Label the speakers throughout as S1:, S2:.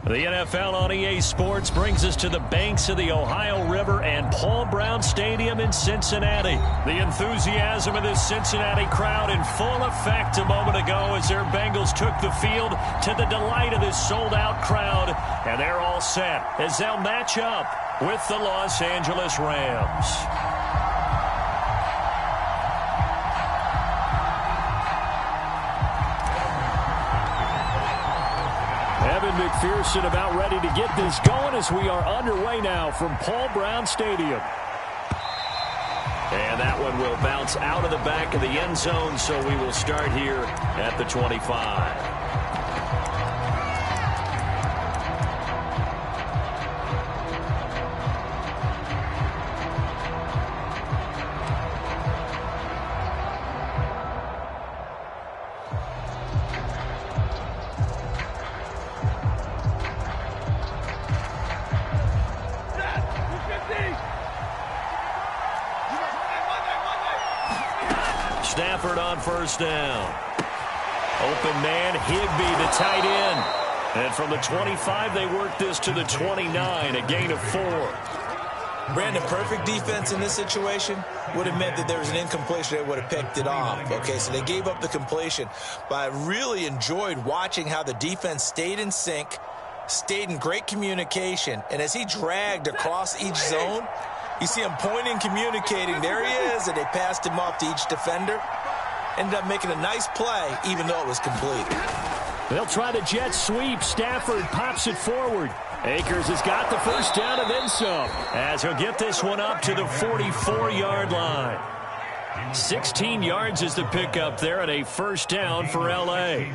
S1: The NFL on EA Sports brings us to the banks of the Ohio River and Paul Brown Stadium in Cincinnati. The enthusiasm of this Cincinnati crowd in full effect a moment ago as their Bengals took the field to the delight of this sold-out crowd. And they're all set as they'll match up with the Los Angeles Rams. Evan McPherson about ready to get this going as we are underway now from Paul Brown Stadium. And that one will bounce out of the back of the end zone, so we will start here at the 25. Stafford on first down. Open man, Higbee, the tight end. And from the 25, they work this to the 29, a gain of 4.
S2: Brandon, perfect defense in this situation would have meant that there was an incompletion. They would have picked it off. Okay, so they gave up the completion. But I really enjoyed watching how the defense stayed in sync, stayed in great communication. And as he dragged across each zone, you see him pointing, communicating. There he is, and they passed him off to each defender. Ended up making a nice play, even though it was complete.
S1: They'll try the jet sweep. Stafford pops it forward. Akers has got the first down and then some, as he'll get this one up to the 44-yard line. 16 yards is the pickup there, and a first down for L.A.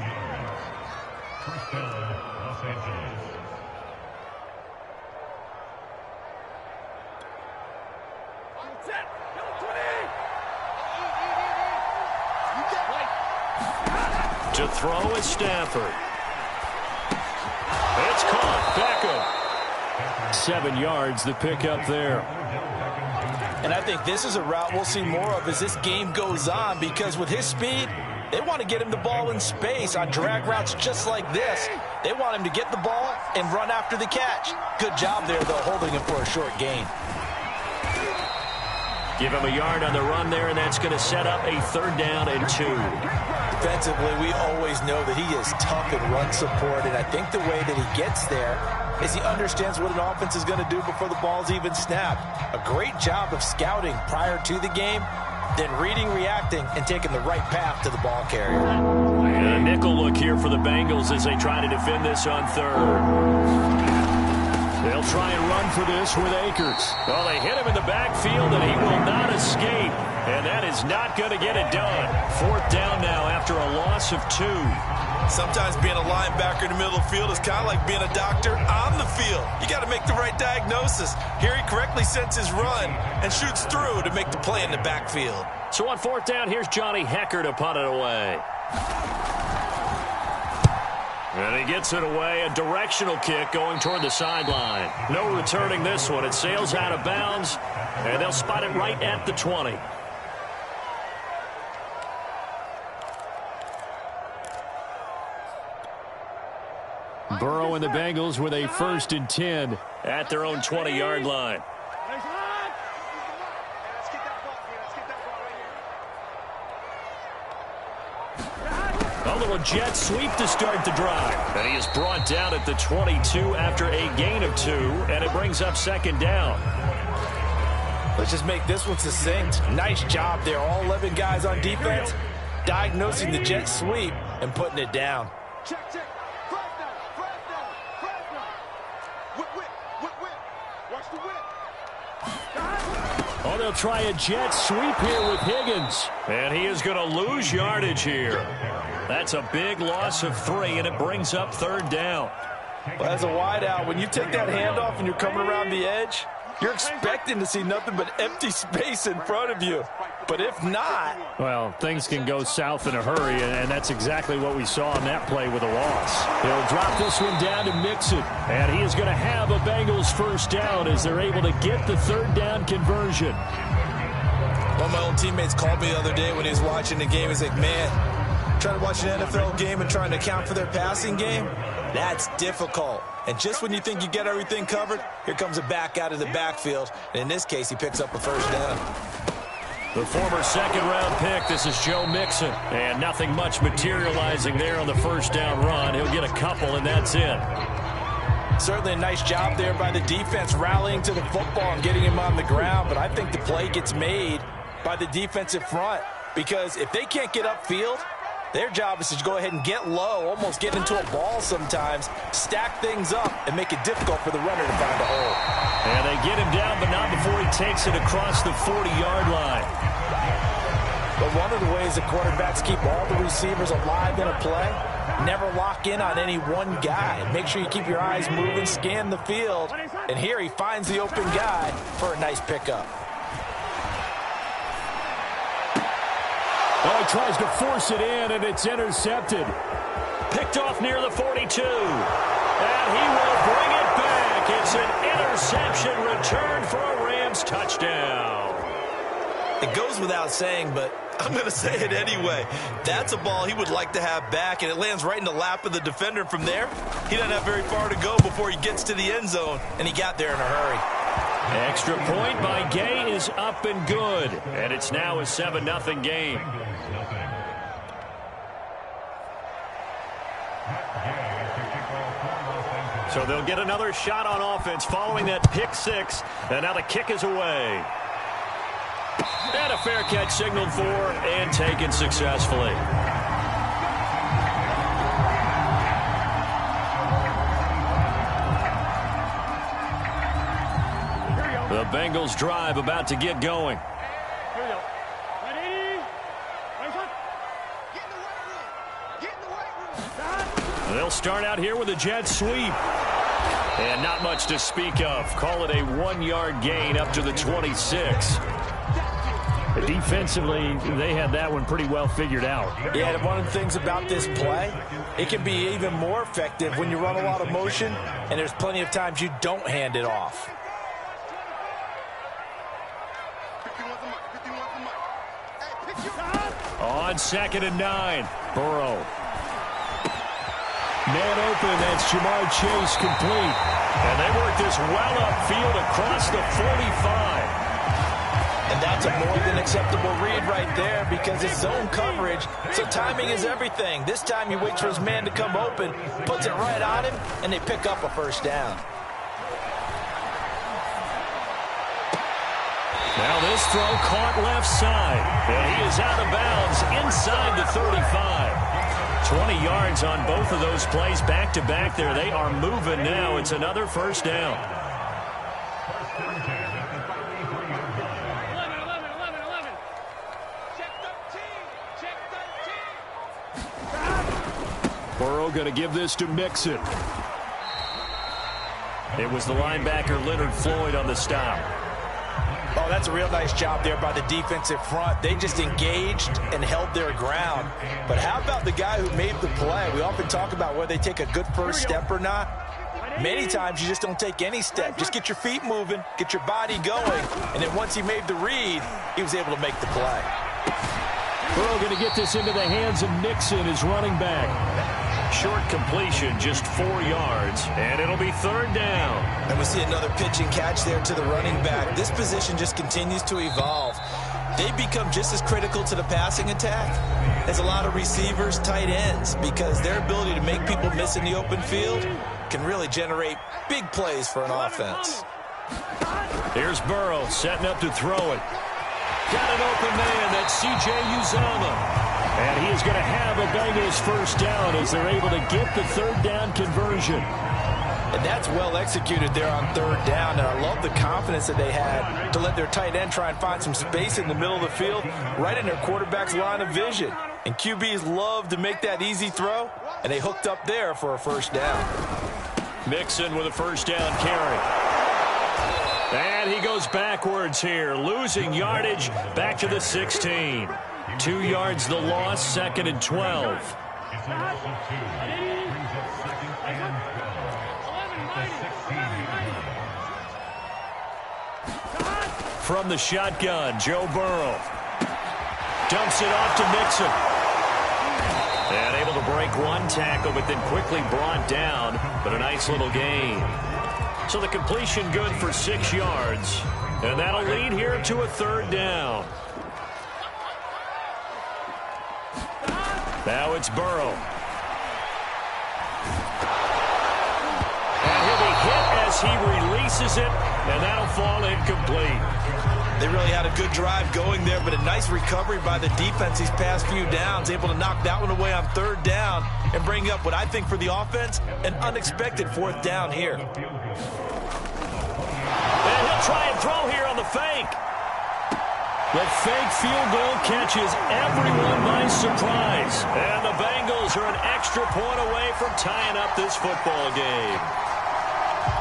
S1: To throw is Stafford. It's caught. Beckham. 7 yards, the pickup there.
S2: And I think this is a route we'll see more of as this game goes on, because with his speed, they want to get him the ball in space on drag routes just like this. They want him to get the ball and run after the catch. Good job there, though, holding him for a short gain.
S1: Give him a yard on the run there, and that's going to set up a 3rd down and 2.
S2: Defensively, we always know that he is tough in run support, and I think the way that he gets there is he understands what an offense is going to do before the ball's even snapped. A great job of scouting prior to the game, then reading, reacting, and taking the right path to the ball carrier.
S1: And a nickel look here for the Bengals as they try to defend this on 3rd. They'll try and run for this with Akers. Well, they hit him in the backfield, and he will not escape. And that is not going to get it done. 4th down now after a loss of 2.
S2: Sometimes being a linebacker in the middle of the field is kind of like being a doctor on the field. You got to make the right diagnosis. Here he correctly sets his run and shoots through to make the play in the backfield.
S1: So on 4th down, here's Johnny Hecker to punt it away. And he gets it away, a directional kick going toward the sideline. No returning this one. It sails out of bounds, and they'll spot it right at the 20. Burrow and the Bengals with a 1st and 10 at their own 20-yard line. A little jet sweep to start the drive. And he is brought down at the 22 after a gain of 2, and it brings up 2nd down.
S2: Let's just make this one succinct. Nice job there. All 11 guys on defense diagnosing the jet sweep and putting it down.
S3: Check. Watch the whip.
S1: Oh, they'll try a jet sweep here with Higgins. And he is going to lose yardage here. That's a big loss of 3, and it brings up 3rd down.
S2: Well, as a wideout, when you take that handoff and you're coming around the edge, you're expecting to see nothing but empty space in front of you. But if not...
S1: Well, things can go south in a hurry, and that's exactly what we saw on that play with a loss. He'll drop this one down to Mixon, and he is going to have a Bengals 1st down as they're able to get the 3rd down conversion.
S2: One of my old teammates called me the other day when he was watching the game. He's like, man, trying to watch an NFL game and trying to account for their passing game, That's difficult. And just when you think you get everything covered, here comes a back out of the backfield. And in this case, he picks up a first down.
S1: The former second-round pick, this is Joe Mixon. And nothing much materializing there on the first down run. He'll get a couple, and that's it.
S2: Certainly a nice job there by the defense rallying to the football and getting him on the ground. But I think the play gets made by the defensive front. Because if they can't get upfield, their job is to go ahead and get low, almost get into a ball sometimes, stack things up, and make it difficult for the runner to find a hole.
S1: And they get him down, but not before he takes it across the 40-yard line.
S2: But one of the ways the quarterbacks keep all the receivers alive in a play, never lock in on any one guy. Make sure you keep your eyes moving, scan the field, and here he finds the open guy for a nice pickup.
S1: Oh, he tries to force it in, and it's intercepted. Picked off near the 42. And he will bring it back. It's an interception return for a Rams touchdown.
S2: It goes without saying, but I'm going to say it anyway. That's a ball he would like to have back, and it lands right in the lap of the defender. From there, he doesn't have very far to go before he gets to the end zone, and he got there in a hurry.
S1: Extra point by Gay is up and good. And it's now a 7-0 game. So they'll get another shot on offense following that pick six. And now the kick is away. And a fair catch signaled for and taken successfully. The Bengals drive about to get going.
S3: Here we go. Ready? Right foot. Get in the right room. Get in the right room.
S1: They'll start out here with a jet sweep. And not much to speak of. Call it a 1-yard gain up to the 26. Defensively, they had that one pretty well figured out.
S2: Yeah, and one of the things about this play, it can be even more effective when you run a lot of motion, and there's plenty of times you don't hand it off.
S1: On 2nd and 9, Burrow. Man open, that's Jamar Chase complete. And they work this well upfield across the 45.
S2: And that's a more than acceptable read right there because it's zone coverage, so timing is everything. This time he waits for his man to come open, puts it right on him, and they pick up a first down.
S1: Now this throw caught left side, and he is out of bounds inside the 35. 20 yards on both of those plays back-to-back there. They are moving now. It's another first down.
S3: 11. Check 13.
S1: Burrow going to give this to Mixon. It was the linebacker Leonard Floyd on the stop.
S2: Oh, that's a real nice job there by the defensive front. They just engaged and held their ground. But how about the guy who made the play? We often talk about whether they take a good first step or not. Many times you just don't take any step. Just get your feet moving, get your body going, and then once he made the read, he was able to make the play.
S1: Burrow going to get this into the hands of Mixon, his running back. Short completion, just 4 yards, and it'll be 3rd down.
S2: And we see another pitch and catch there to the running back. This position just continues to evolve. They become just as critical to the passing attack as a lot of receivers, tight ends, because their ability to make people miss in the open field can really generate big plays for an offense.
S1: Here's Burrow setting up to throw it. Got an open man, that's C.J. Uzomah. And he is going to have a Bengals first down as they're able to get the 3rd down conversion.
S2: And that's well executed there on 3rd down. And I love the confidence that they had to let their tight end try and find some space in the middle of the field, right in their quarterback's line of vision. And QBs love to make that easy throw, and they hooked up there for a first down.
S1: Mixon with a first down carry. And he goes backwards here, losing yardage back to the 16. 2 yards the loss, 2nd and 12. From the shotgun, Joe Burrow dumps it off to Mixon. And able to break one tackle, but then quickly brought down. But a nice little gain. So the completion good for 6 yards. And that'll lead here to a 3rd down. Now it's Burrow. And he'll be hit as he releases it, and that'll fall incomplete.
S2: They really had a good drive going there, but a nice recovery by the defense these past few downs, able to knock that one away on 3rd down and bring up what I think for the offense, an unexpected 4th down here.
S1: And he'll try and throw here on the fake. The fake field goal catches everyone by surprise. And the Bengals are an extra point away from tying up this football game.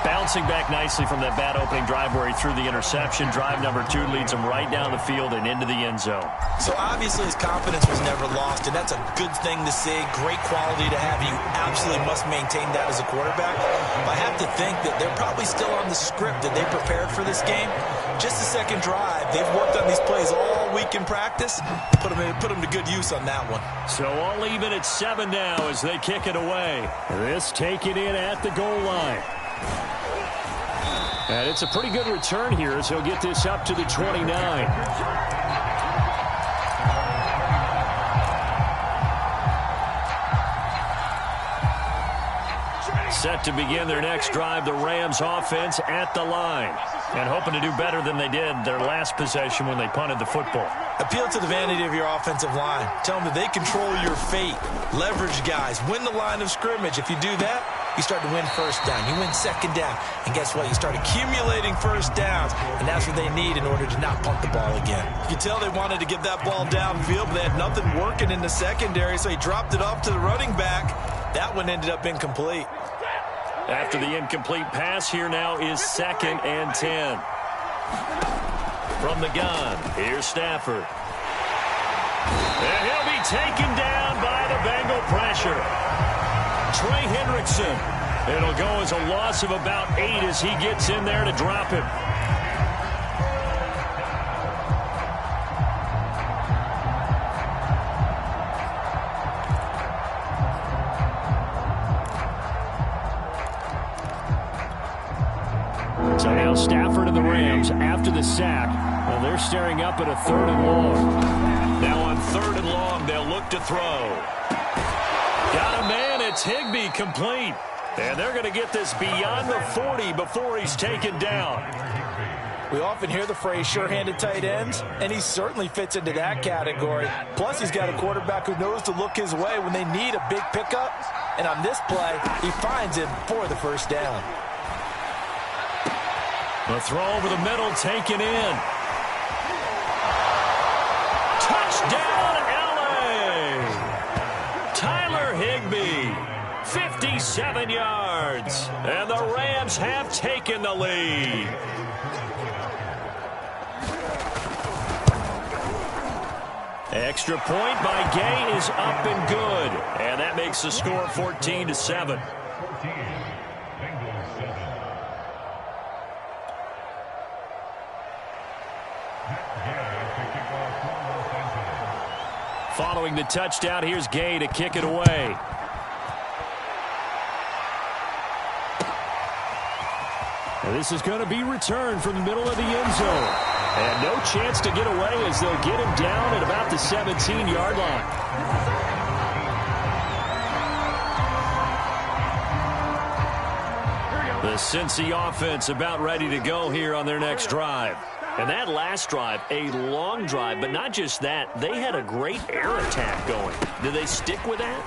S1: Bouncing back nicely from that bad opening drive where he threw the interception. Drive number 2 leads him right down the field and into the end zone.
S2: So obviously his confidence was never lost, and that's a good thing to see. Great quality to have. You absolutely must maintain that as a quarterback. But I have to think that they're probably still on the script that they prepared for this game. Just the second drive. They've worked on these plays all week in practice. Put them to good use on that one.
S1: So all even at 7 now as they kick it away. This taken in at the goal line. And it's a pretty good return here as he'll get this up to the 29. Set to begin their next drive, the Rams offense at the line. And hoping to do better than they did their last possession when they punted the football.
S2: Appeal to the vanity of your offensive line. Tell them that they control your fate. Leverage guys. Win the line of scrimmage. If you do that, you start to win 1st down. You win 2nd down. And guess what? You start accumulating 1st downs. And that's what they need in order to not punt the ball again. You can tell they wanted to get that ball downfield, but they had nothing working in the secondary, so he dropped it off to the running back. That one ended up incomplete.
S1: After the incomplete pass, here now is 2nd and 10. From the gun, here's Stafford. And he'll be taken down by the Bengal pressure. Trey Hendrickson. It'll go as a loss of about 8 as he gets in there to drop him. So now Stafford and the Rams, after the sack, well, they're staring up at a 3rd and long. Now on 3rd and long, they'll look to throw. Got a man, it's Higbee, complete. And they're going to get this beyond the 40 before he's taken down.
S2: We often hear the phrase sure-handed tight ends, and he certainly fits into that category. Plus, he's got a quarterback who knows to look his way when they need a big pickup. And on this play, he finds him for the 1st down.
S1: The throw over the middle taken in. Touchdown, LA! Tyler Higbee, 57 yards. And the Rams have taken the lead. Extra point by Gay is up and good. And that makes the score 14-7. Following the touchdown, here's Gay to kick it away. And this is going to be returned from the middle of the end zone. And no chance to get away as they'll get him down at about the 17-yard line. The Cincy offense about ready to go here on their next drive. And that last drive, a long drive, but not just that. They had a great air attack going. Do they stick with that?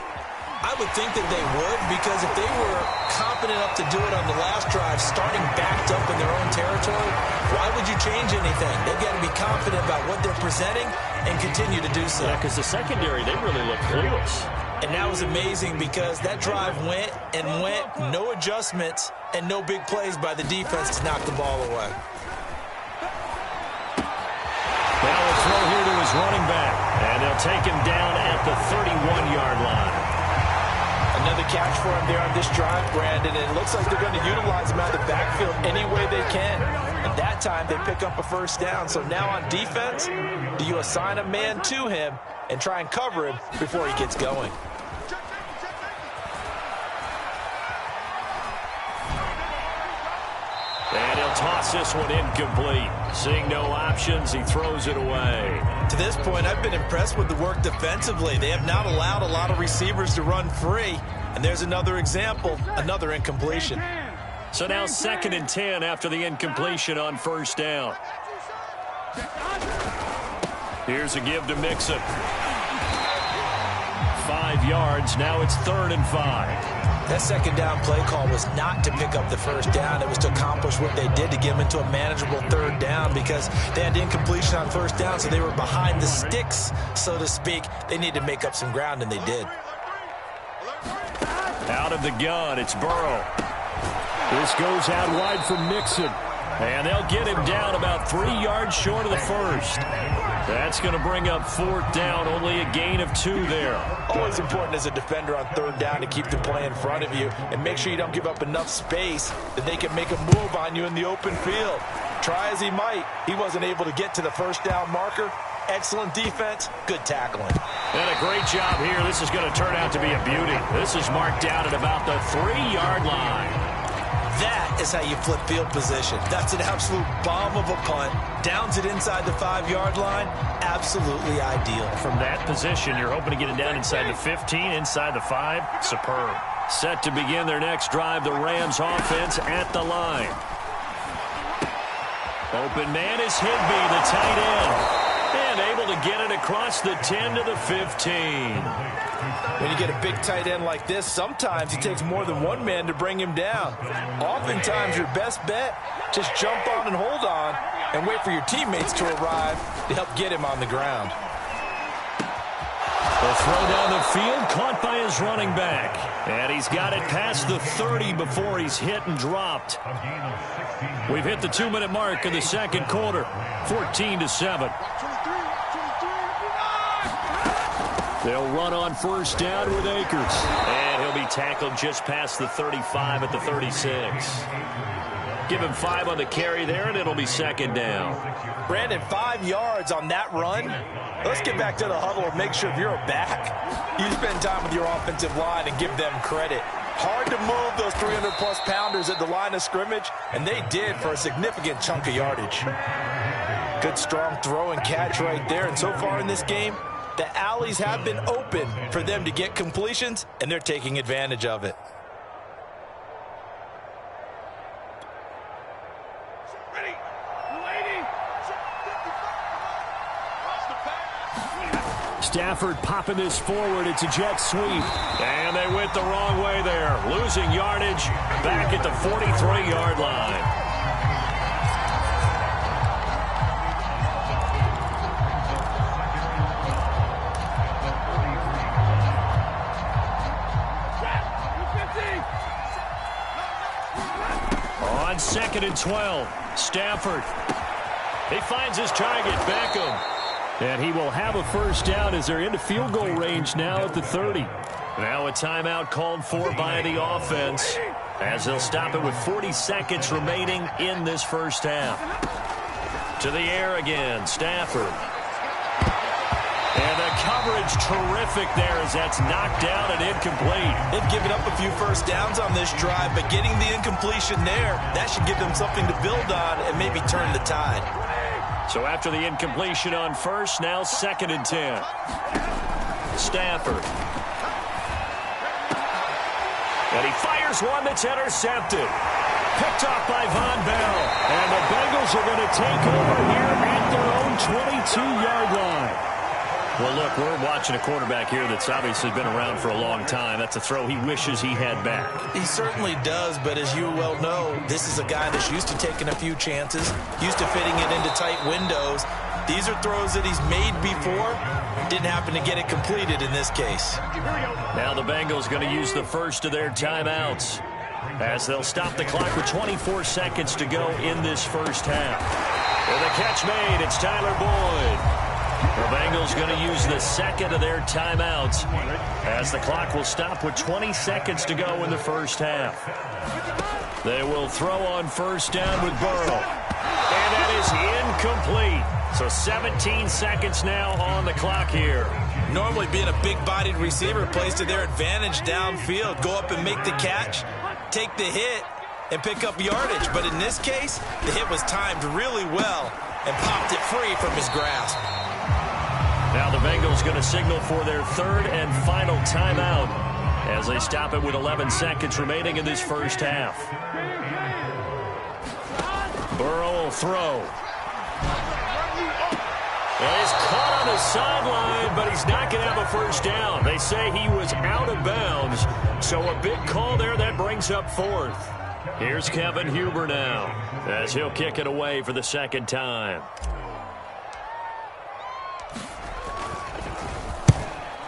S2: I would think that they would, because if they were confident enough to do it on the last drive, starting backed up in their own territory, why would you change anything? They've got to be confident about what they're presenting and continue to do so.
S1: Yeah, because the secondary, they really look clueless.
S2: And that was amazing because that drive went and went, no adjustments, and no big plays by the defense to knock the ball away.
S1: Now a throw here to his running back, and they'll take him down at the 31-yard line.
S2: Another catch for him there on this drive, Brandon, and it looks like they're going to utilize him out of the backfield any way they can. And that time they pick up a 1st down. So now on defense, do you assign a man to him and try and cover him before he gets going?
S1: And he'll toss this one incomplete. Seeing no options, he throws it away.
S2: To this point, I've been impressed with the work defensively. They have not allowed a lot of receivers to run free. And there's another example, another incompletion.
S1: So now 2nd and 10 after the incompletion on first down. Here's a give to Mixon. 5 yards. Now it's 3rd and 5.
S2: That second down play call was not to pick up the first down. It was to accomplish what they did to get them into a manageable 3rd down because they had incompletion on first down, so they were behind the sticks, so to speak. They needed to make up some ground, and they did.
S1: Out of the gun, it's Burrow. This goes out wide for Mixon. And they'll get him down about 3 yards short of the first. That's going to bring up 4th down, only a gain of 2 there.
S2: Always important as a defender on 3rd down to keep the play in front of you and make sure you don't give up enough space that they can make a move on you in the open field. Try as he might, he wasn't able to get to the first down marker. Excellent defense, good tackling.
S1: And a great job here. This is going to turn out to be a beauty. This is marked out at about the 3-yard line.
S2: That is how you flip field position. That's an absolute bomb of a punt. Downs it inside the 5-yard line. Absolutely ideal.
S1: From that position, you're hoping to get it down inside the 15, inside the 5. Superb. Set to begin their next drive, the Rams offense at the line. Open man is Higbee, the tight end. And able to get it across the 10 to the 15.
S2: When you get a big tight end like this, sometimes it takes more than one man to bring him down. Oftentimes, your best bet, just jump on and hold on and wait for your teammates to arrive to help get him on the ground.
S1: The throw down the field, caught by his running back. And he's got it past the 30 before he's hit and dropped. We've hit the 2-minute mark of the second quarter, 14-7. They'll run on first down with Akers. And he'll be tackled just past the 35 at the 36. Give him 5 on the carry there, and it'll be 2nd down.
S2: Brandon, 5 yards on that run. Let's get back to the huddle and make sure if you're a back, you spend time with your offensive line and give them credit. Hard to move those 300-plus pounders at the line of scrimmage, and they did for a significant chunk of yardage. Good, strong throw and catch right there. And so far in this game, the alleys have been open for them to get completions, and they're taking advantage of it.
S1: Stafford popping this forward. It's a jet sweep. And they went the wrong way there. Losing yardage back at the 43-yard line. On 2nd and 12, Stafford. He finds his target, Beckham. And he will have a first down as they're into field goal range now at the 30. Now a timeout called for by the offense as they'll stop it with 40 seconds remaining in this first half. To the air again, Stafford. And the coverage terrific there as that's knocked down and incomplete.
S2: They've given up a few first downs on this drive, but getting the incompletion there, that should give them something to build on and maybe turn the tide.
S1: So after the incompletion on first, now 2nd and 10. Stafford. And he fires one that's intercepted. Picked off by Von Bell. And the Bengals are going to take over here at their own 22-yard line. Well, look, we're watching a quarterback here that's obviously been around for a long time. That's a throw he wishes he had back.
S2: He certainly does, but as you well know, this is a guy that's used to taking a few chances, used to fitting it into tight windows. These are throws that he's made before. Didn't happen to get it completed in this case.
S1: Now the Bengals going to use the first of their timeouts as they'll stop the clock with 24 seconds to go in this first half. With a catch made, it's Tyler Boyd. The Bengals going to use the second of their timeouts as the clock will stop with 20 seconds to go in the first half. They will throw on first down with Burrow. And that is incomplete. So 17 seconds now on the clock here.
S2: Normally being a big-bodied receiver plays to their advantage downfield. Go up and make the catch, take the hit, and pick up yardage. But in this case, the hit was timed really well and popped it free from his grasp.
S1: Now the Bengals going to signal for their third and final timeout as they stop it with 11 seconds remaining in this first half. Burrow will throw. Well, he's caught on the sideline, but he's not going to have a first down. They say he was out of bounds, so a big call there that brings up fourth. Here's Kevin Huber now as he'll kick it away for the second time.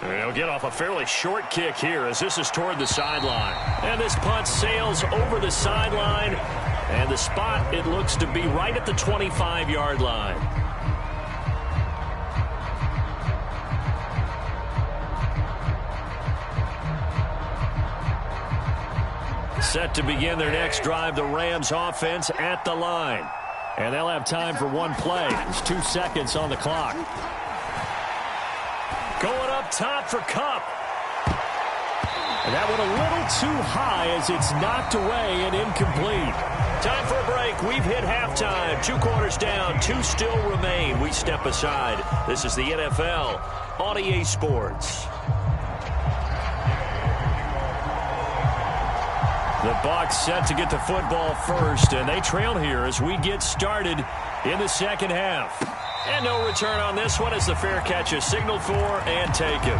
S1: And he'll get off a fairly short kick here as this is toward the sideline. And this punt sails over the sideline, and the spot, it looks to be right at the 25-yard line. Set to begin their next drive, the Rams offense at the line. And they'll have time for one play. There's 2 seconds on the clock. Going up top for Kupp. And that one a little too high as it's knocked away and incomplete. Time for a break. We've hit halftime. 2 quarters down. 2 still remain. We step aside. This is the NFL on EA Sports. The Bucs set to get the football first, and they trail here as we get started in the second half. And no return on this one as the fair catch is signaled for and taken.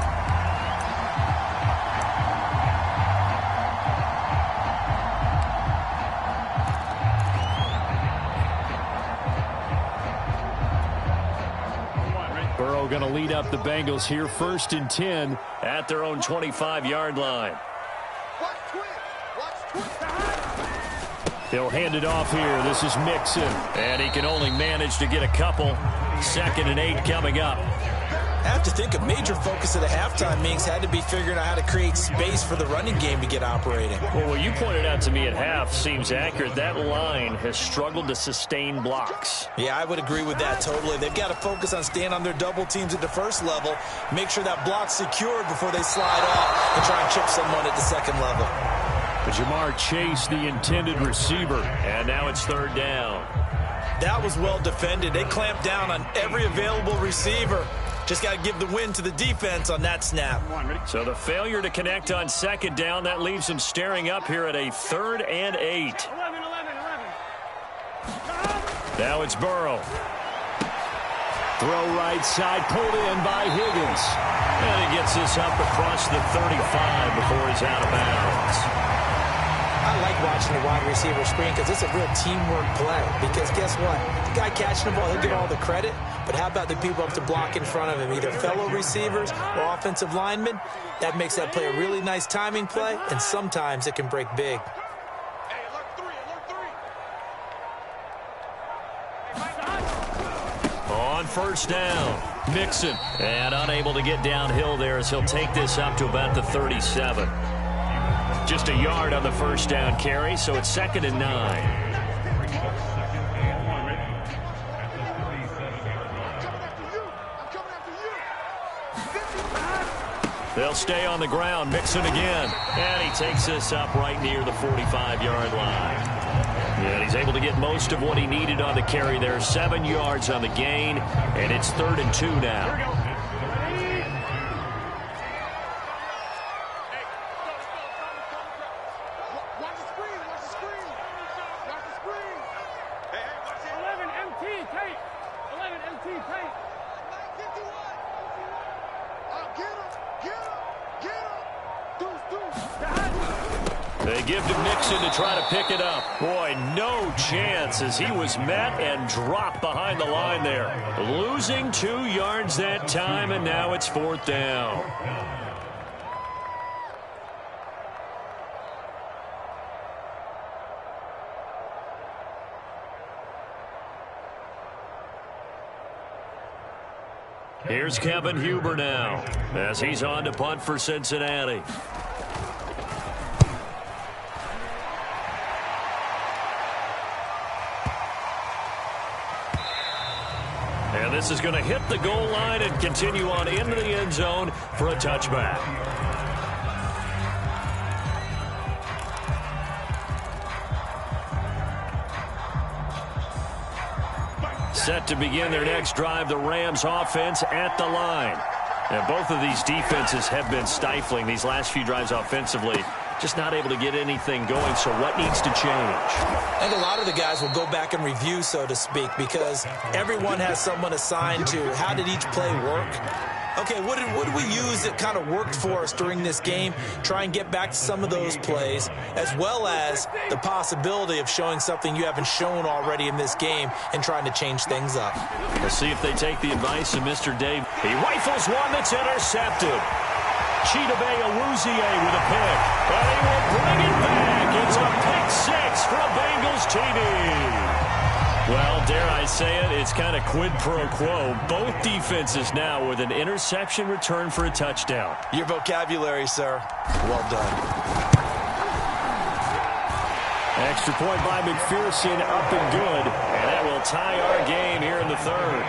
S1: Burrow going to lead up the Bengals here, 1st and 10 at their own 25-yard line. He'll hand it off here. This is Mixon. And he can only manage to get a couple. 2nd and 8 coming up.
S2: I have to think a major focus of the halftime meetings had to be figuring out how to create space for the running game to get operating.
S1: Well, what you pointed out to me at half seems accurate. That line has struggled to sustain blocks.
S2: Yeah, I would agree with that totally. They've got to focus on staying on their double teams at the first level, make sure that block's secured before they slide off and try and chip someone at the second level.
S1: Jamar Chase, the intended receiver, and now it's 3rd down.
S2: That was well defended. They clamped down on every available receiver. Just got to give the win to the defense on that snap.
S1: So the failure to connect on 2nd down, that leaves them staring up here at a 3rd and 8.
S3: 11.
S1: Now it's Burrow. Throw right side, pulled in by Higgins. And he gets this up across the 35 before he's out of bounds.
S2: I like watching the wide receiver screen because it's a real teamwork play. Because guess what? The guy catching the ball, he'll get all the credit. But how about the people up to block in front of him, either fellow receivers or offensive linemen? That makes that play a really nice timing play, and sometimes it can break big.
S1: On 1st down, Mixon. And unable to get downhill there as he'll take this up to about the 37. Just a yard on the 1st down carry, so it's 2nd and 9. They'll stay on the ground. Mixon again. And he takes this up right near the 45-yard line. And he's able to get most of what he needed on the carry there. 7 yards on the gain, and it's 3rd and 2 now. They give to Mixon to try to pick it up. Boy, no chance as he was met and dropped behind the line there. Losing 2 yards that time, and now it's 4th down. Here's Kevin Huber now as he's on to punt for Cincinnati. And this is going to hit the goal line and continue on into the end zone for a touchback. Set to begin their next drive, the Rams offense at the line. And both of these defenses have been stifling these last few drives offensively. Just not able to get anything going, so what needs to change?
S2: I think a lot of the guys will go back and review, so to speak, because everyone has someone assigned to how did each play work. Okay, what did we use that kind of worked for us during this game? Try and get back to some of those plays, as well as the possibility of showing something you haven't shown already in this game and trying to change things up.
S1: We'll see if they take the advice of Mr. Dave. He rifles one that's intercepted. Chidobe Awuzie with a pick. But he will bring it back. It's a pick six for a Bengals TD. Well, dare I say it, it's kind of quid pro quo. Both defenses now with an interception return for a touchdown.
S2: Your vocabulary, sir. Well done.
S1: Extra point by McPherson, up and good. And that will tie our game here in the third.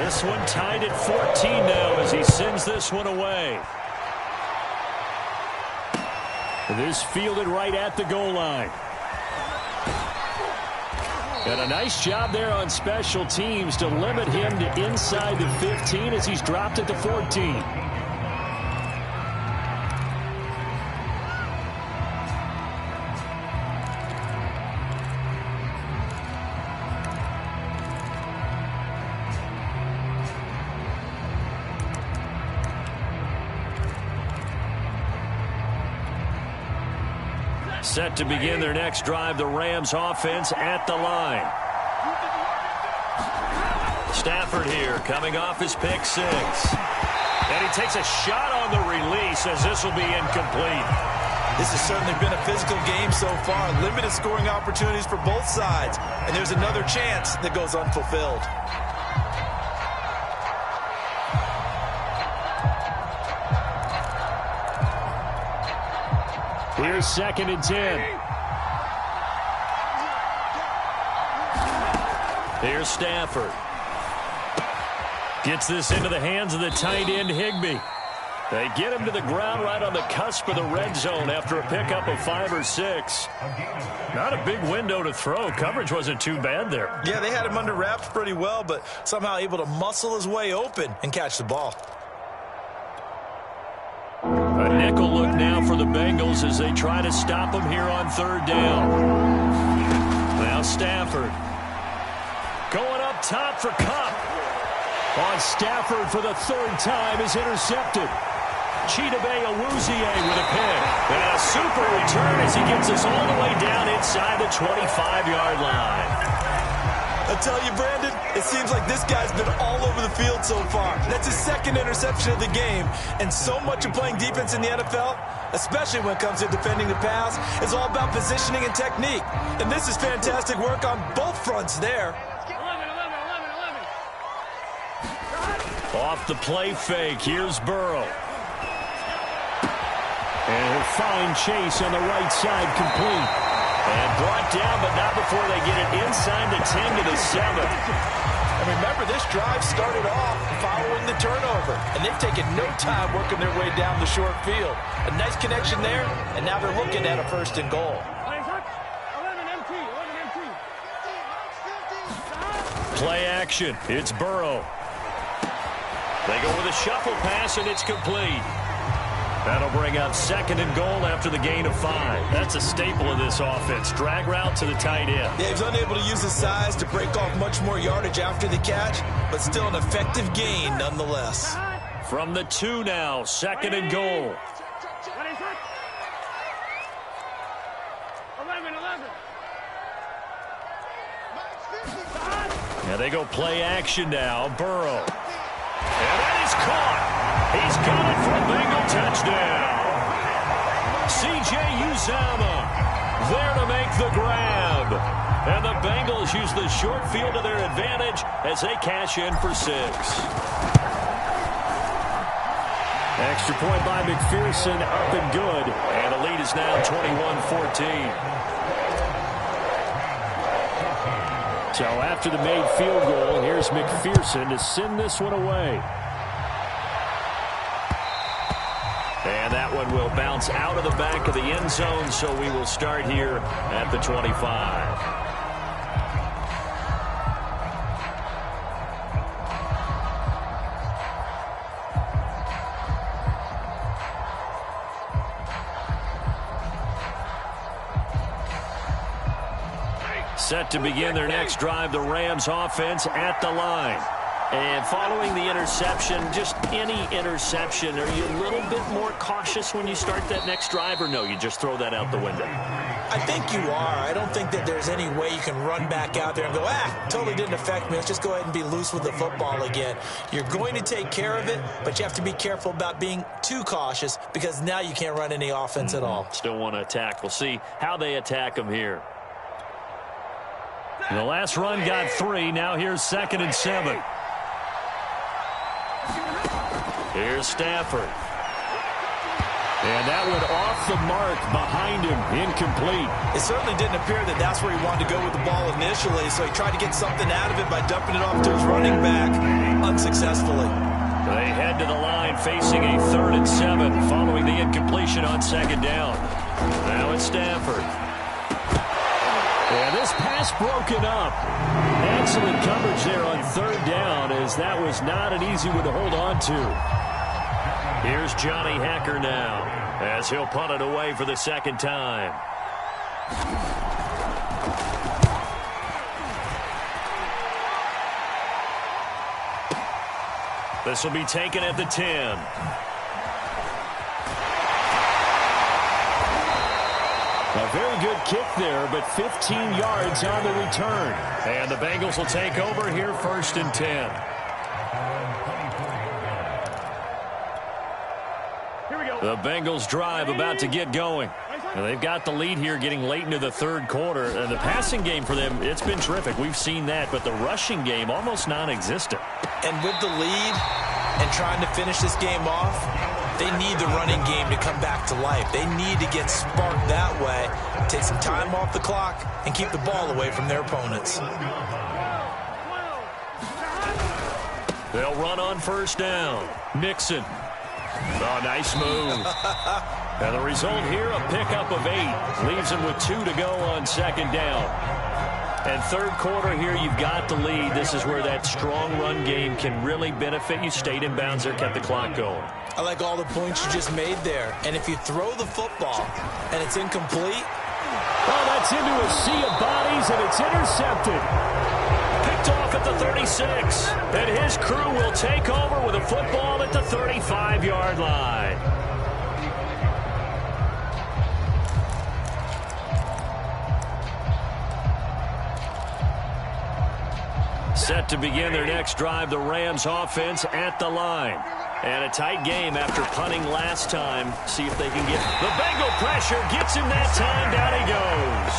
S1: This one tied at 14 now as he sends this one away. This fielded right at the goal line. And a nice job there on special teams to limit him to inside the 15 as he's dropped at the 14. Set to begin their next drive, the Rams offense at the line. Stafford here coming off his pick six. And he takes a shot on the release as this will be incomplete.
S2: This has certainly been a physical game so far. Limited scoring opportunities for both sides. And there's another chance that goes unfulfilled.
S1: Here's 2nd and 10. Here's Stafford. Gets this into the hands of the tight end, Higbee. They get him to the ground right on the cusp of the red zone after a pickup of 5 or 6. Not a big window to throw. Coverage wasn't too bad there.
S2: Yeah, they had him under wraps pretty well, but somehow able to muscle his way open and catch the ball.
S1: A nickel look now for the Bengals as they try to stop him here on 3rd down. Now Stafford. Going up top for Kupp. On Stafford for the 3rd time is intercepted. Chidobe Awuzie with a pick. And a super return as he gets us all the way down inside the 25-yard line.
S2: I tell you, Brandon, it seems like this guy's been all over the field so far. That's his 2nd interception of the game. And so much of playing defense in the NFL, especially when it comes to defending the pass, is all about positioning and technique. And this is fantastic work on both fronts there.
S1: Off the play fake, here's Burrow. And a fine chase on the right side, complete. And brought down, but not before they get it inside the 10 to the 7.
S2: And remember, this drive started off following the turnover. And they've taken no time working their way down the short field. A nice connection there, and now they're looking at a 1st and goal.
S1: Play action, it's Burrow. They go with a shuffle pass, and it's complete. That'll bring up 2nd and goal after the gain of 5. That's a staple of this offense. Drag route to the tight end.
S2: Yeah, he's unable to use his size to break off much more yardage after the catch, but still an effective gain nonetheless.
S1: From the 2 now, 2nd and goal. Now they go play action now. Burrow. And that is caught. He's got it for a Bengal touchdown. C.J. Uzomah there to make the grab. And the Bengals use the short field to their advantage as they cash in for 6. Extra point by McPherson, up and good. And the lead is now 21-14. So after the made field goal, here's McPherson to send this one away. And that one will bounce out of the back of the end zone, so we will start here at the 25. Set to begin their next drive, the Rams offense at the line. And following the interception, just any interception, are you a little bit more cautious when you start that next drive, or no, you just throw that out the window?
S2: I think you are. I don't think that there's any way you can run back out there and go, totally didn't affect me. Let's just go ahead and be loose with the football again. You're going to take care of it, but you have to be careful about being too cautious because now you can't run any offense at all.
S1: Still want to attack. We'll see how they attack them here. The last run got 3. Now here's 2nd and 7. Here's Stafford. And that went off the mark behind him. Incomplete.
S2: It certainly didn't appear that that's where he wanted to go with the ball initially, so he tried to get something out of it by dumping it off to his running back unsuccessfully.
S1: They head to the line facing a 3rd and 7 following the incompletion on 2nd down. Now it's Stafford. And this pass broken up. Excellent coverage there on 3rd down, as that was not an easy one to hold on to. Here's Johnny Hacker now, as he'll punt it away for the 2nd time. This will be taken at the 10. A very good kick there, but 15 yards on the return. And the Bengals will take over here, 1st and 10. The Bengals drive about to get going. Now they've got the lead here getting late into the 3rd quarter. And the passing game for them, it's been terrific. We've seen that, but the rushing game almost non-existent.
S2: And with the lead and trying to finish this game off, they need the running game to come back to life. They need to get sparked that way, take some time off the clock, and keep the ball away from their opponents.
S1: They'll run on 1st down. Nixon. Oh, nice move. And the result here, a pickup of 8. Leaves them with 2 to go on 2nd down. And 3rd quarter here, you've got the lead. This is where that strong run game can really benefit you. Stayed in bounds there, kept the clock going.
S2: I like all the points you just made there. And if you throw the football and it's incomplete.
S1: Oh, that's into a sea of bodies, and it's intercepted. Picked off at the 36. And his crew will take over with a football at the 35-yard line. Set to begin their next drive, the Rams offense at the line. And a tight game after punting last time. See if they can get the Bengal pressure. Gets him that time. Down he goes.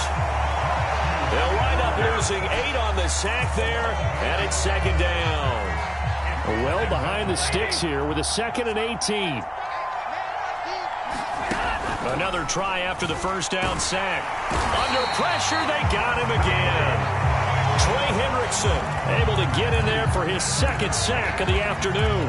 S1: They'll wind up losing 8 on the sack there. And it's 2nd down. Well behind the sticks here with a 2nd and 18. Another try after the 1st down sack. Under pressure, they got him again. Trey Hendrickson able to get in there for his 2nd sack of the afternoon.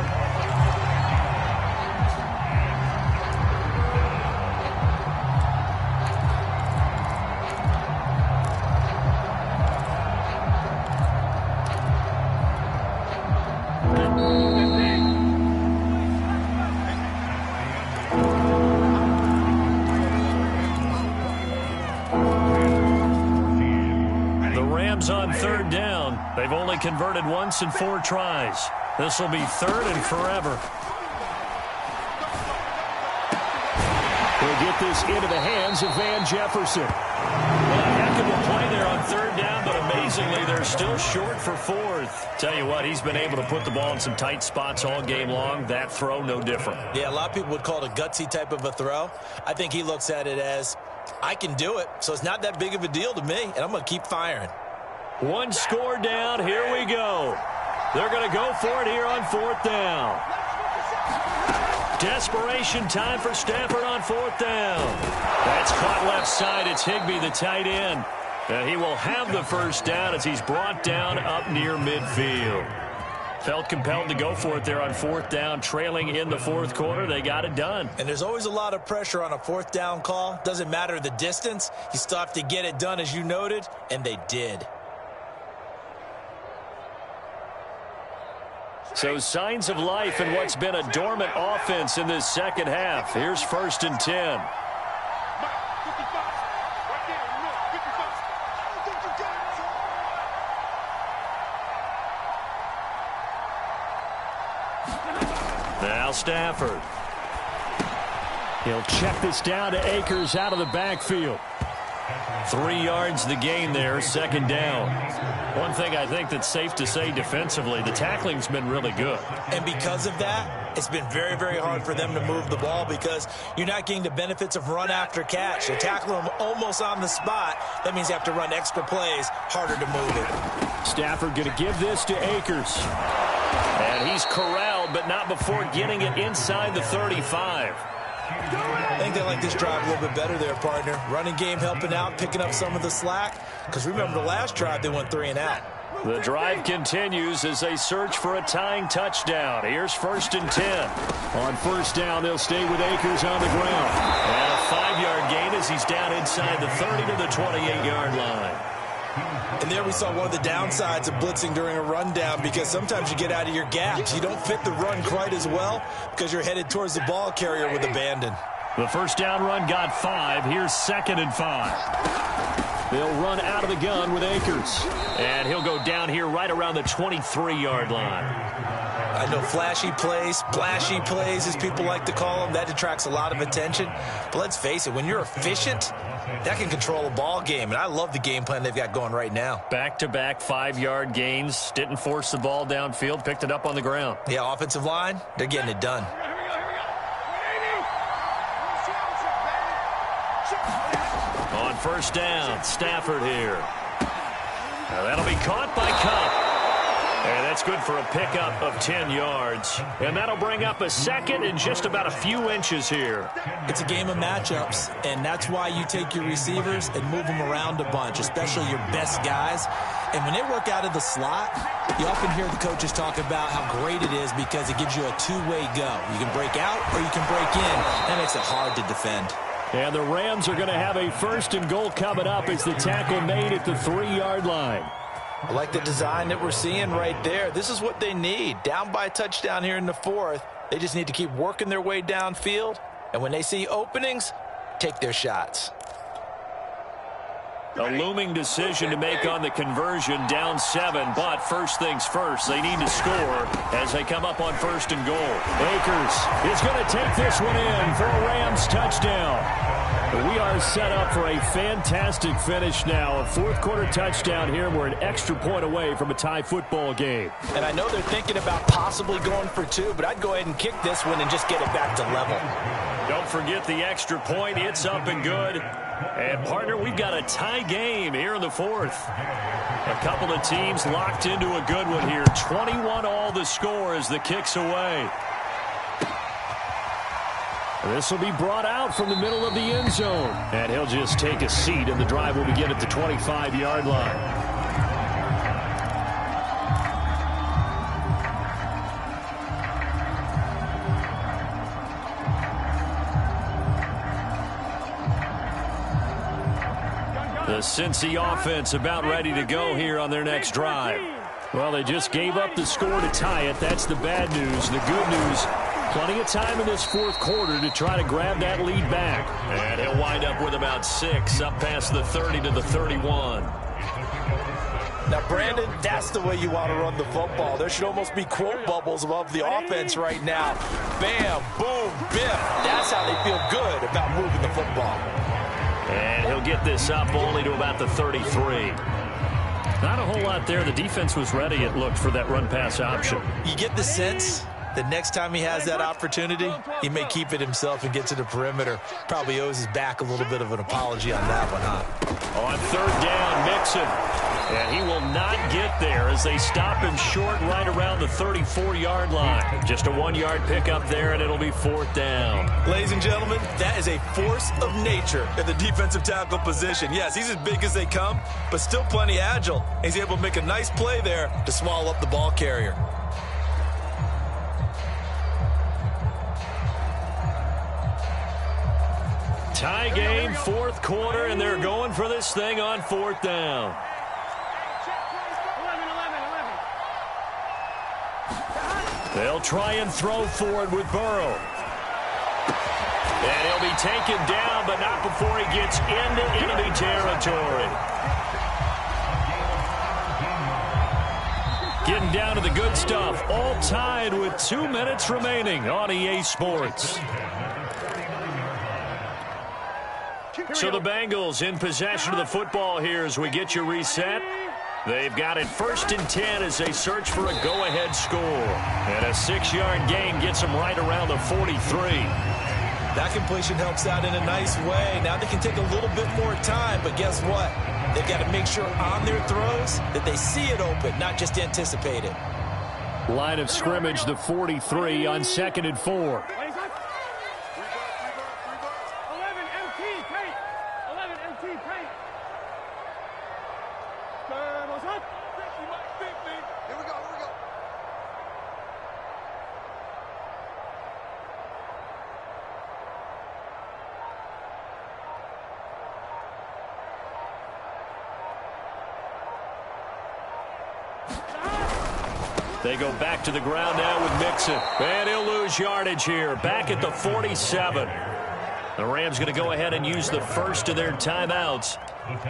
S1: On 3rd down, they've only converted once in 4 tries. This will be 3rd and forever. We'll get this into the hands of Van Jefferson. Well, heck of a play there on 3rd down, but amazingly, they're still short for 4th. Tell you what, he's been able to put the ball in some tight spots all game long. That throw, no different.
S2: Yeah, a lot of people would call it a gutsy type of a throw. I think he looks at it as, I can do it, so it's not that big of a deal to me, and I'm going to keep firing.
S1: 1 score down. Here we go. They're going to go for it here on 4th down. Desperation time for Stafford on 4th down. That's caught left side. It's Higbee, the tight end. And he will have the 1st down as he's brought down up near midfield. Felt compelled to go for it there on 4th down, trailing in the 4th quarter. They got it done.
S2: And there's always a lot of pressure on a 4th down call. Doesn't matter the distance. You still have to get it done, as you noted, and they did.
S1: So signs of life in what's been a dormant offense in this 2nd half. Here's 1st and 10. Now Stafford. He'll check this down to Akers out of the backfield. 3 yards the gain there, second down. One thing I think that's safe to say defensively, the tackling's been really good.
S2: And because of that, it's been very, very hard for them to move the ball because you're not getting the benefits of run after catch. They tackle them almost on the spot. That means you have to run extra plays, harder to move it.
S1: Stafford going to give this to Akers. And he's corralled, but not before getting it inside the 35.
S2: I think they like this drive a little bit better there, partner. Running game helping out, picking up some of the slack. Because remember, the last drive, they went 3 and out.
S1: The drive continues as they search for a tying touchdown. Here's 1st and 10. On first down, they'll stay with Akers on the ground. And a 5-yard gain as he's down inside the 30 to the 28-yard line.
S2: And there we saw one of the downsides of blitzing during a rundown because sometimes you get out of your gaps. You don't fit the run quite as well because you're headed towards the ball carrier with abandon.
S1: The first down run got 5. Here's 2nd and 5. They'll run out of the gun with Akers. And he'll go down here right around the 23-yard line.
S2: I know flashy plays, splashy plays, as people like to call them, that attracts a lot of attention. But let's face it, when you're efficient, that can control a ball game. And I love the game plan they've got going right now.
S1: Back-to-back 5-yard gains. Didn't force the ball downfield. Picked it up on the ground.
S2: Yeah, offensive line, they're getting it done.
S1: On first down, Stafford here. Now that'll be caught by Cup. And that's good for a pickup of 10 yards. And that'll bring up a second and just about a few inches here.
S2: It's a game of matchups, and that's why you take your receivers and move them around a bunch, especially your best guys. And when they work out of the slot, you often hear the coaches talk about how great it is because it gives you a two-way go. You can break out or you can break in. That makes it hard to defend.
S1: And the Rams are going to have a 1st and goal coming up as the tackle made at the 3-yard line.
S2: I like the design that we're seeing right there. This is what they need. Down by a touchdown here in the 4th. They just need to keep working their way downfield. And when they see openings, take their shots.
S1: A looming decision to make on the conversion, down 7. But first things first, they need to score as they come up on 1st and goal. Akers is going to take this one in for a Rams touchdown. We are set up for a fantastic finish now. A 4th quarter touchdown here. We're an extra point away from a tie football game.
S2: And I know they're thinking about possibly going for 2, but I'd go ahead and kick this one and just get it back to level.
S1: Don't forget the extra point. It's up and good. And, partner, we've got a tie game here in the 4th. A couple of teams locked into a good one here. 21 all the score as the kick's away. This will be brought out from the middle of the end zone. And he'll just take a seat, and the drive will begin at the 25-yard line. The Cincy offense about ready to go here on their next drive. Well, they just gave up the score to tie it. That's the bad news. The good news, plenty of time in this 4th quarter to try to grab that lead back. And he'll wind up with about 6 up past the 30 to the 31.
S2: Now, Brandon, that's the way you want to run the football. There should almost be quote bubbles above the offense right now. Bam, boom, biff. That's how they feel good about moving the football.
S1: And he'll get this up only to about the 33. Not a whole lot there. The defense was ready, it looked, for that run-pass option.
S2: You get the sense that next time he has that opportunity, he may keep it himself and get to the perimeter. Probably owes his back a little bit of an apology on that one, huh?
S1: On 3rd down, Mixon. And he will not get there as they stop him short right around the 34-yard line. Just a 1-yard pickup there, and it'll be 4th down.
S2: Ladies and gentlemen, that is a force of nature at the defensive tackle position. Yes, he's as big as they come, but still plenty agile. He's able to make a nice play there to swallow up the ball carrier.
S1: Tie game, 4th quarter, and they're going for this thing on 4th down. They'll try and throw forward with Burrow. And he'll be taken down, but not before he gets into enemy territory. Getting down to the good stuff. All tied with 2 minutes remaining on EA Sports. So the Bengals in possession of the football here as we get you reset. They've got it 1st and 10 as they search for a go-ahead score. And a 6-yard gain gets them right around the 43.
S2: That completion helps out in a nice way. Now they can take a little bit more time, but guess what? They've got to make sure on their throws that they see it open, not just anticipate it.
S1: Line of scrimmage, the 43 on 2nd and 4.
S3: 11 MT, paint. 11 MT, paint. Vamos up. Here we go, here we go.
S1: They go back to the ground now with Mixon. And he'll lose yardage here. Back at the 47. The Rams going to go ahead and use the first of their timeouts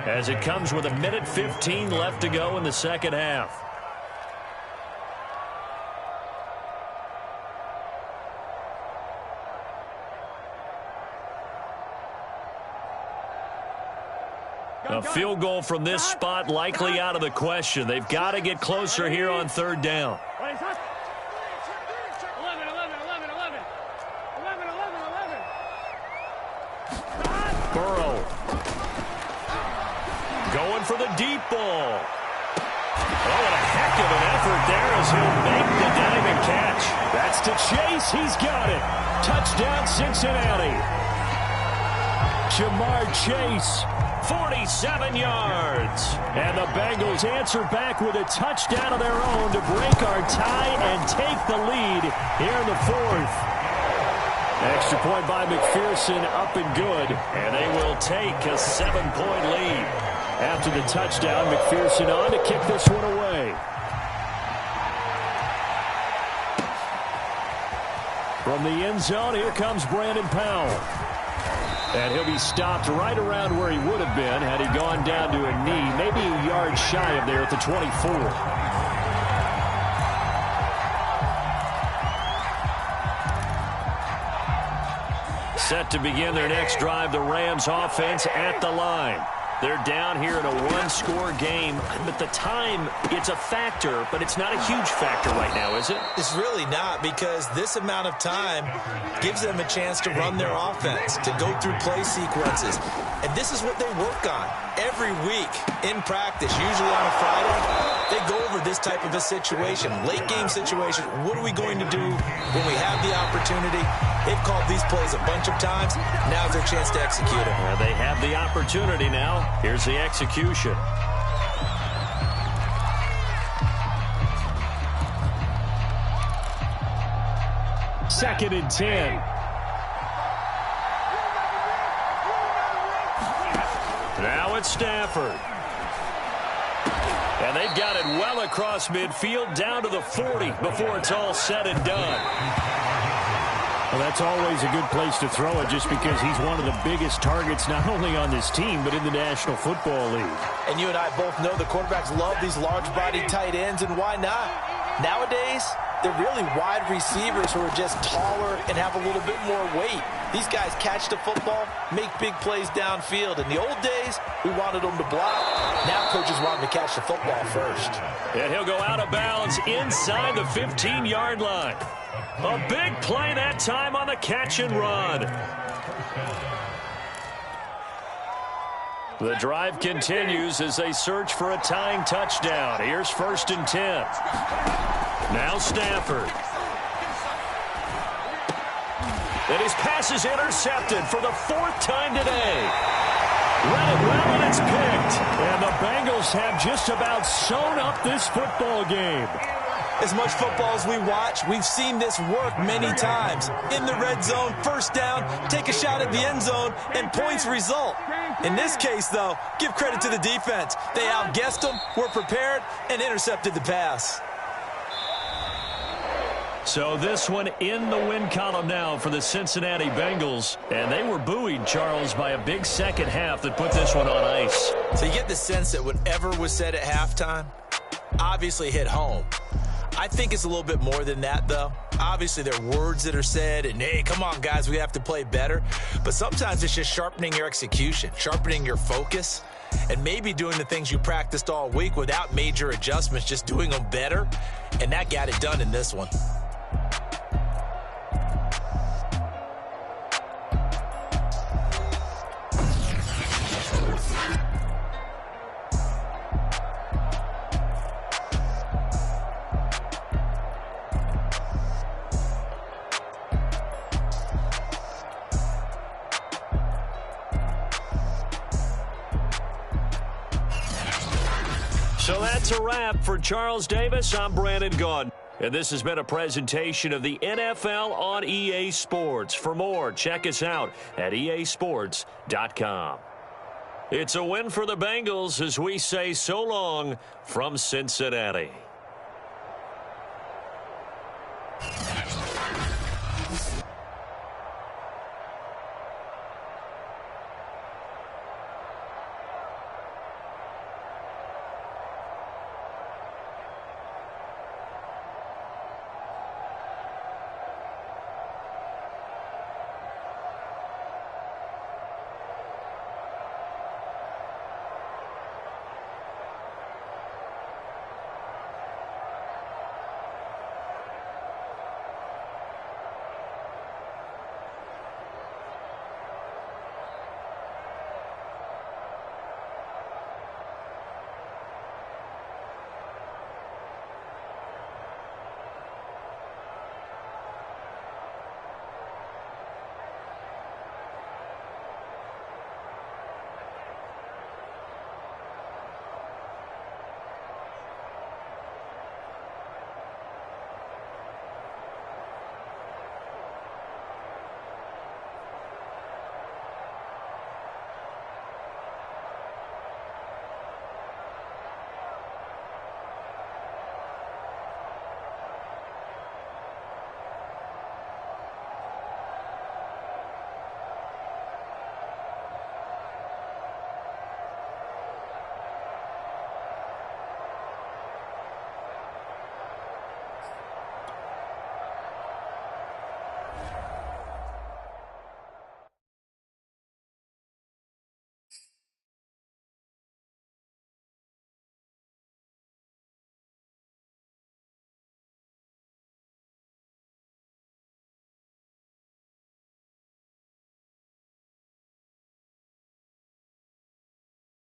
S1: as it comes with 1:15 left to go in the second half. A field goal from this spot likely out of the question. They've got to get closer here on 3rd down.
S3: 11, 11, 11, 11. 11, 11, 11.
S1: Burrow. Going for the deep ball. Oh, what a heck of an effort there as he'll make the diving catch. That's to Chase. He's got it. Touchdown, Cincinnati. Jamar Chase, 47 yards. And the Bengals answer back with a touchdown of their own to break our tie and take the lead here in the 4th. Extra point by McPherson, up and good. And they will take a 7-point lead. After the touchdown, McPherson on to kick this one away. From the end zone, here comes Brandon Powell. And he'll be stopped right around where he would have been had he gone down to a knee, maybe a yard shy of there at the 24. Set to begin their next drive, the Rams offense at the line. They're down here in a 1-score game, but the time, it's a factor, but it's not a huge factor right now, is it?
S2: It's really not, because this amount of time gives them a chance to run their offense, to go through play sequences. And this is what they work on every week in practice, usually on a Friday. They go over this type of a situation, late game situation. What are we going to do when we have the opportunity? They've called these plays a bunch of times. Now's their chance to execute them.
S1: Well, they have the opportunity now. Here's the execution. Second and 10. Now it's Stafford. And they've got it well across midfield down to the 40 before it's all said and done.
S4: Well, that's always a good place to throw it just because he's one of the biggest targets not only on this team but in the National Football League.
S2: And you and I both know the quarterbacks love these large-bodied tight ends, and why not? Nowadays, they're really wide receivers who are just taller and have a little bit more weight. These guys catch the football, make big plays downfield. In the old days, we wanted them to block. Now coaches want them to catch the football first.
S1: And he'll go out of bounds inside the 15-yard line. A big play that time on the catch and run. The drive continues as they search for a tying touchdown. Here's 1st and 10. Now Stafford. And his pass is intercepted for the 4th time today. Let it run and it's picked.
S4: And the Bengals have just about sewn up this football game.
S2: As much football as we watch, we've seen this work many times. In the red zone, 1st down, take a shot at the end zone, and points result. In this case, though, give credit to the defense. They outguessed them, were prepared, and intercepted the pass.
S1: So this one in the win column now for the Cincinnati Bengals. And they were buoyed, Charles, by a big second half that put this one on ice.
S2: So you get the sense that whatever was said at halftime, obviously hit home. I think it's a little bit more than that, though. Obviously, there are words that are said, and, hey, come on, guys, we have to play better. But sometimes it's just sharpening your execution, sharpening your focus, and maybe doing the things you practiced all week without major adjustments, just doing them better. And that got it done in this one.
S1: So that's a wrap for Charles Davis. I'm Brandon Gaudin. And this has been a presentation of the NFL on EA Sports. For more, check us out at easports.com. It's a win for the Bengals as we say so long from Cincinnati.